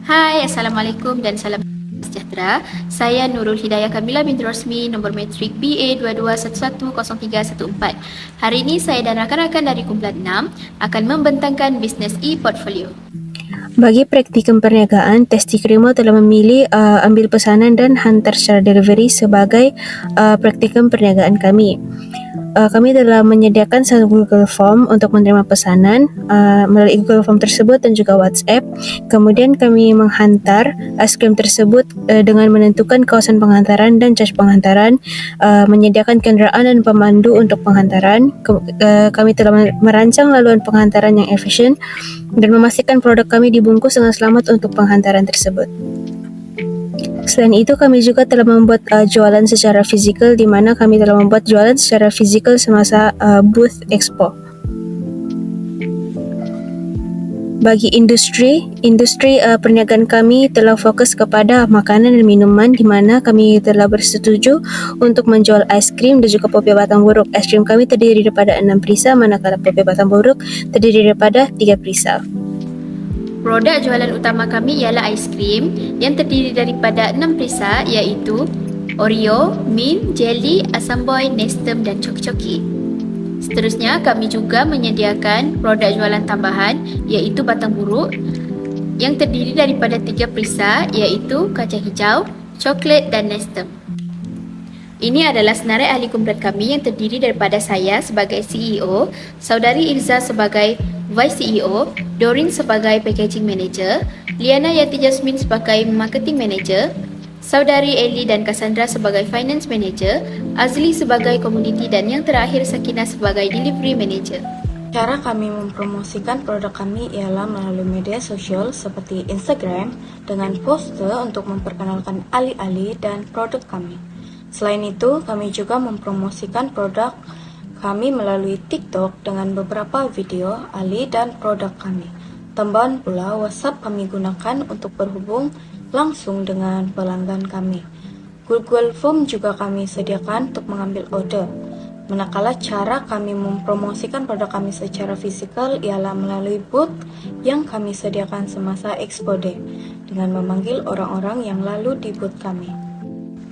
Hai, Assalamualaikum dan salam sejahtera. Saya Nurul Hidayah Kamila binti Rosmi, nombor matrik BA22110314. Hari ini saya dan rakan-rakan dari kumpulan 6 akan membentangkan bisnes e-portfolio. Bagi praktikum perniagaan, Testi Krimo telah memilih ambil pesanan dan hantar secara delivery sebagai praktikum perniagaan kami. Kami telah menyediakan satu Google Form untuk menerima pesanan melalui Google Form tersebut dan juga WhatsApp. Kemudian kami menghantar aiskrim tersebut dengan menentukan kawasan penghantaran dan cas penghantaran, menyediakan kenderaan dan pemandu untuk penghantaran. Kami telah merancang laluan penghantaran yang efisien dan memastikan produk kami dibungkus dengan selamat untuk penghantaran tersebut. Selain itu, kami juga telah membuat jualan secara fizikal, di mana kami telah membuat jualan secara fizikal semasa booth expo. Bagi industri perniagaan kami telah fokus kepada makanan dan minuman, di mana kami telah bersetuju untuk menjual aiskrim dan juga popia batang buruk. Aiskrim kami terdiri daripada 6 perisa, manakala popia batang buruk terdiri daripada 3 perisa. Produk jualan utama kami ialah aiskrim yang terdiri daripada 6 perisa, iaitu Oreo, Mint, Jelly, Asam Boy, Nestum dan Coki-Coki. Seterusnya, kami juga menyediakan produk jualan tambahan iaitu batang buruk yang terdiri daripada 3 perisa, iaitu kacang hijau, coklat dan Nestum. Ini adalah senarai ahli kumpulan kami yang terdiri daripada saya sebagai CEO, saudari Irza sebagai Vice CEO, Doreen sebagai Packaging Manager, Liana Yati Jasmine sebagai Marketing Manager, saudari Ellie dan Cassandra sebagai Finance Manager, Azli sebagai Community dan yang terakhir Sakina sebagai Delivery Manager. Cara kami mempromosikan produk kami ialah melalui media sosial seperti Instagram dengan poster untuk memperkenalkan alih-alih dan produk kami. Selain itu, kami juga mempromosikan produk kami melalui TikTok dengan beberapa video alih dan produk kami. Tambahan pula, WhatsApp kami gunakan untuk berhubung langsung dengan pelanggan kami. Google Form juga kami sediakan untuk mengambil order. Manakala cara kami mempromosikan produk kami secara fisikal ialah melalui booth yang kami sediakan semasa Expo Day dengan memanggil orang-orang yang lalu di booth kami.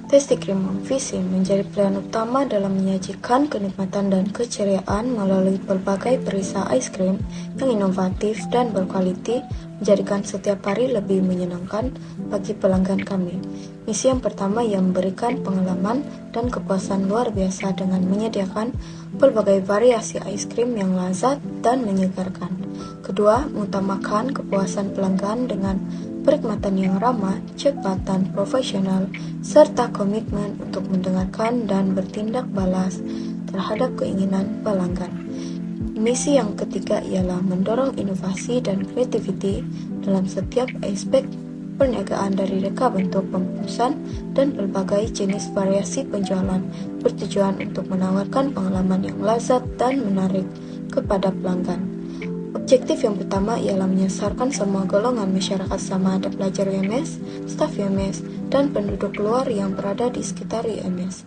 Testi Krimo visi menjadi pilihan utama dalam menyajikan kenikmatan dan keceriaan melalui berbagai perisa aiskrim yang inovatif dan berkualiti, menjadikan setiap hari lebih menyenangkan bagi pelanggan kami. Misi yang pertama yang memberikan pengalaman dan kepuasan luar biasa dengan menyediakan berbagai variasi aiskrim yang lezat dan menyegarkan. Kedua, mengutamakan kepuasan pelanggan dengan perkhidmatan yang ramah, cepat dan profesional, serta komitmen untuk mendengarkan dan bertindak balas terhadap keinginan pelanggan. Misi yang ketiga ialah mendorong inovasi dan kreativiti dalam setiap aspek perniagaan dari reka bentuk pembungkusan dan berbagai jenis variasi penjualan, bertujuan untuk menawarkan pengalaman yang lezat dan menarik kepada pelanggan. Objektif yang pertama ialah menyasarkan semua golongan masyarakat sama ada pelajar UMS, staf UMS, dan penduduk luar yang berada di sekitar UMS.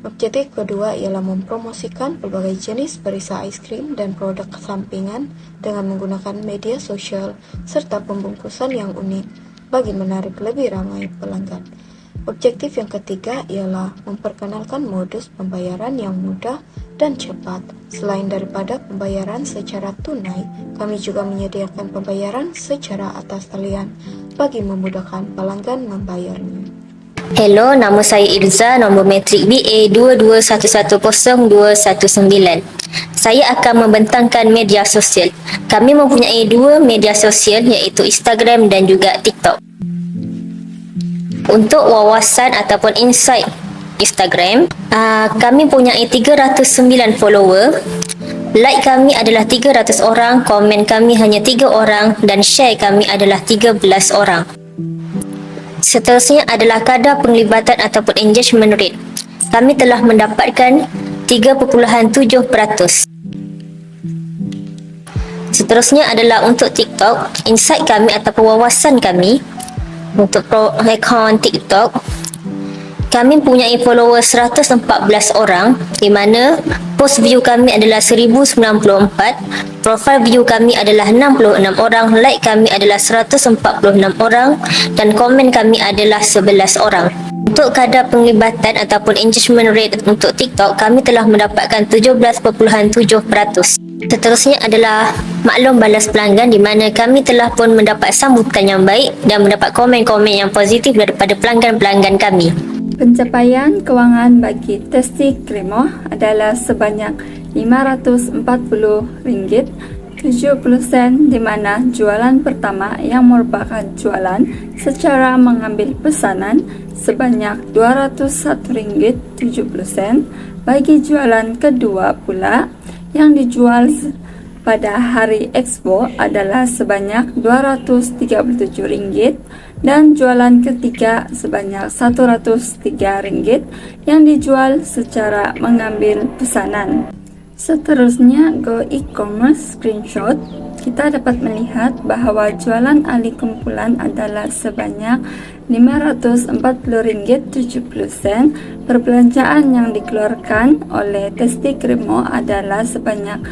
Objektif kedua ialah mempromosikan berbagai jenis perisa aiskrim dan produk sampingan dengan menggunakan media sosial serta pembungkusan yang unik bagi menarik lebih ramai pelanggan. Objektif yang ketiga ialah memperkenalkan modus pembayaran yang mudah dan cepat. Selain daripada pembayaran secara tunai, kami juga menyediakan pembayaran secara atas talian bagi memudahkan pelanggan membayarnya. Hello, nama saya Irza, nombor matrik BA221100219. Saya akan membentangkan media sosial. Kami mempunyai 2 media sosial iaitu Instagram dan juga TikTok. Untuk wawasan ataupun insight Instagram, kami mempunyai 309 follower. Like kami adalah 300 orang, komen kami hanya 3 orang dan share kami adalah 13 orang. Seterusnya adalah kadar penglibatan ataupun engagement rate. Kami telah mendapatkan 3.7%. Seterusnya adalah untuk TikTok, insight kami ataupun wawasan kami untuk akaun TikTok. Kami mempunyai follower 114 orang di mana post view kami adalah 1094, profile view kami adalah 66 orang, like kami adalah 146 orang dan komen kami adalah 11 orang. Untuk kadar penglibatan ataupun engagement rate untuk TikTok, kami telah mendapatkan 17.7%. Seterusnya adalah maklum balas pelanggan di mana kami telah pun mendapat sambutan yang baik dan mendapat komen-komen yang positif daripada pelanggan-pelanggan kami. Pencapaian kewangan bagi Tasty Krimo adalah sebanyak RM540.70 di mana jualan pertama yang merupakan jualan secara mengambil pesanan sebanyak RM201.70. Bagi jualan kedua pula yang dijual pada hari Expo adalah sebanyak RM237 dan jualan ketiga sebanyak RM103 yang dijual secara mengambil pesanan. Seterusnya, Go E-commerce screenshot. Kita dapat melihat bahawa jualan ahli kumpulan adalah sebanyak RM540.70. Perbelanjaan yang dikeluarkan oleh Tasty Krimo adalah sebanyak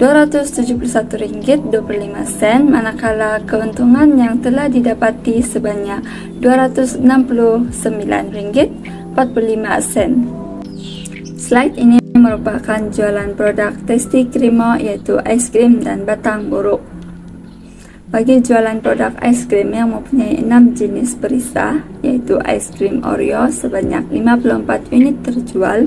RM271.25, manakala keuntungan yang telah didapati sebanyak RM269.45. Slide ini merupakan jualan produk Tasty Krimo iaitu aiskrim dan batang buruk. Bagi jualan produk aiskrim yang mempunyai 6 jenis perisa iaitu aiskrim Oreo sebanyak 54 unit terjual,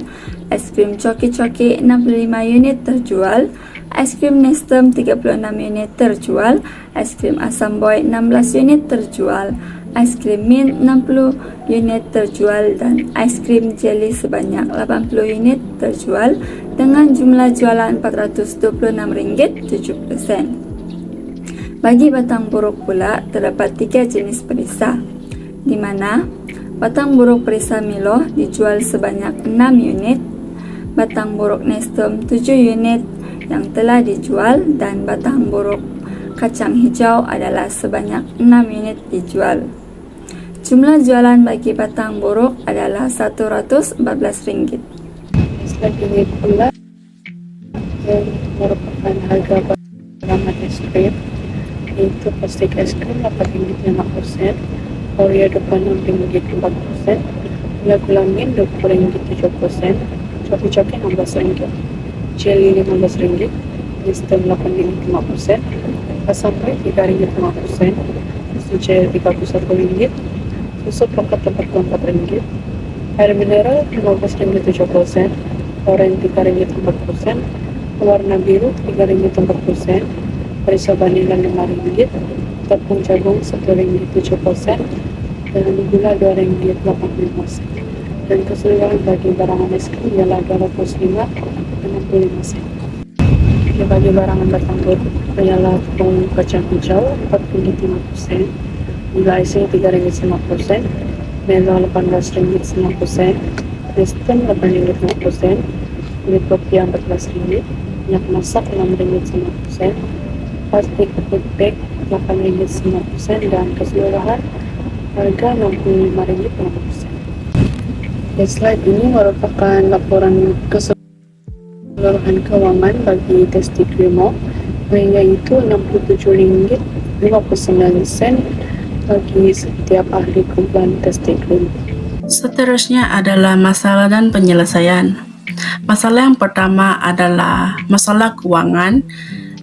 aiskrim Choki-Choki 65 unit terjual, aiskrim Nestem 36 unit terjual, aiskrim Asamboy 16 unit terjual, aiskrim Mint 60 unit terjual dan aiskrim jelly sebanyak 80 unit terjual dengan jumlah jualan RM426.70. Bagi batang buruk pula terdapat 3 jenis perisa di mana batang buruk perisa Milo dijual sebanyak 6 unit, batang buruk Nestem 7 unit yang telah dijual dan batang buruk kacang hijau adalah sebanyak 6 unit dijual. Jumlah jualan bagi batang buruk adalah RM114. Slide ini pula yang merupakan harga barang es krim, yaitu plastik es krim RM8.5%, Oreo RM26.4%, gula mint RM20.7%, Choki-Choki RM16, jelly RM15, Nestem RM8.5%, Asamboy RM3.5%, susu cair RM31, susu paket RM44, air mineral RM15.7%, oranye RM3.4%, warna biru RM3.4%, perisa vanila RM5, tepung jagung RM1.7%, dan gula RM2.85. Dan keseluruhan bagi barangan es krim ialah RM205.65. Bagi barangan batang buruk ialah tepung kacang hijau RM4.5%, gula icing RM3.50%, Melo RM18.90%, Nestem RM8.50%, kulit kopi RM14, minyak masak RM6.50%, plastik food bag RM8.50%, dan keseluruhan harga RM65.50. Slide ini merupakan laporan keseluruhan keuangan bagi Tasty Krimo, yaitu RM67.59 bagi setiap ahli kumpulan Tasty Krimo. Seterusnya adalah masalah dan penyelesaian. Masalah yang pertama adalah masalah keuangan,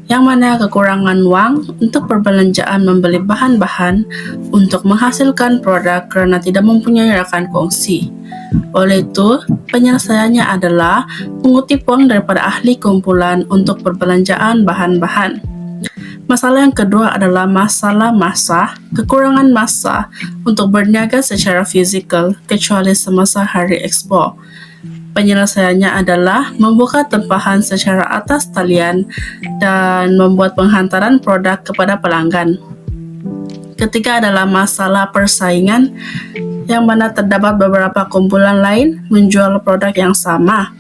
yang mana kekurangan wang untuk perbelanjaan membeli bahan-bahan untuk menghasilkan produk kerana tidak mempunyai rakan kongsi. Oleh itu, penyelesaiannya adalah mengutip wang daripada ahli kumpulan untuk perbelanjaan bahan-bahan. Masalah yang kedua adalah masalah masa, kekurangan masa untuk berniaga secara fizikal kecuali semasa hari Expo. Penyelesaiannya adalah membuka tempahan secara atas talian dan membuat penghantaran produk kepada pelanggan. Ketiga adalah masalah persaingan, yang mana terdapat beberapa kumpulan lain menjual produk yang sama.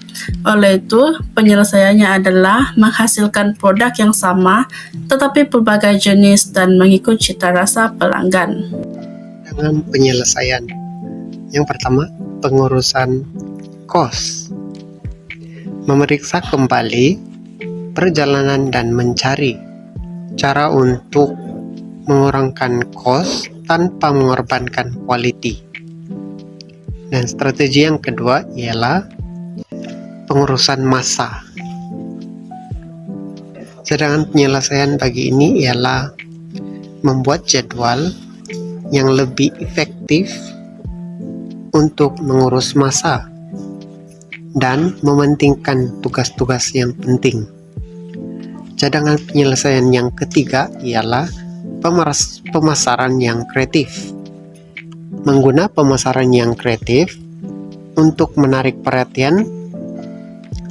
Oleh itu, penyelesaiannya adalah menghasilkan produk yang sama tetapi pelbagai jenis dan mengikut cita rasa pelanggan. Dengan penyelesaian. Yang pertama, pengurusan kos, memeriksa kembali perjalanan dan mencari cara untuk mengurangkan kos tanpa mengorbankan quality. Dan strategi yang kedua ialah pengurusan massa. Sedangkan penyelesaian bagi ini ialah membuat jadwal yang lebih efektif untuk mengurus massa dan mementingkan tugas-tugas yang penting. Cadangan penyelesaian yang ketiga ialah pemasaran yang kreatif. Mengguna pemasaran yang kreatif untuk menarik perhatian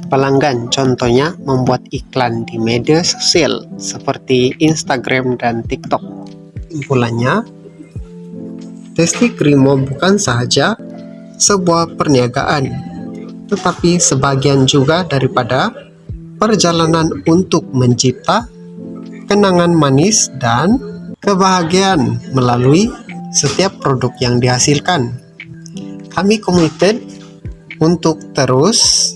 pelanggan, contohnya membuat iklan di media sosial seperti Instagram dan TikTok. Kesimpulannya, Tasty Krimo bukan sahaja sebuah perniagaan, tetapi sebagian juga daripada perjalanan untuk mencipta kenangan manis dan kebahagiaan melalui setiap produk yang dihasilkan. Kami komited untuk terus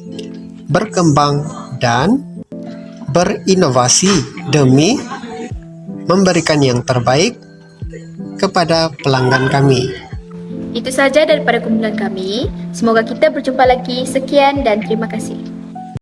berkembang dan berinovasi demi memberikan yang terbaik kepada pelanggan kami. Itu saja daripada kumpulan kami. Semoga kita berjumpa lagi. Sekian dan terima kasih.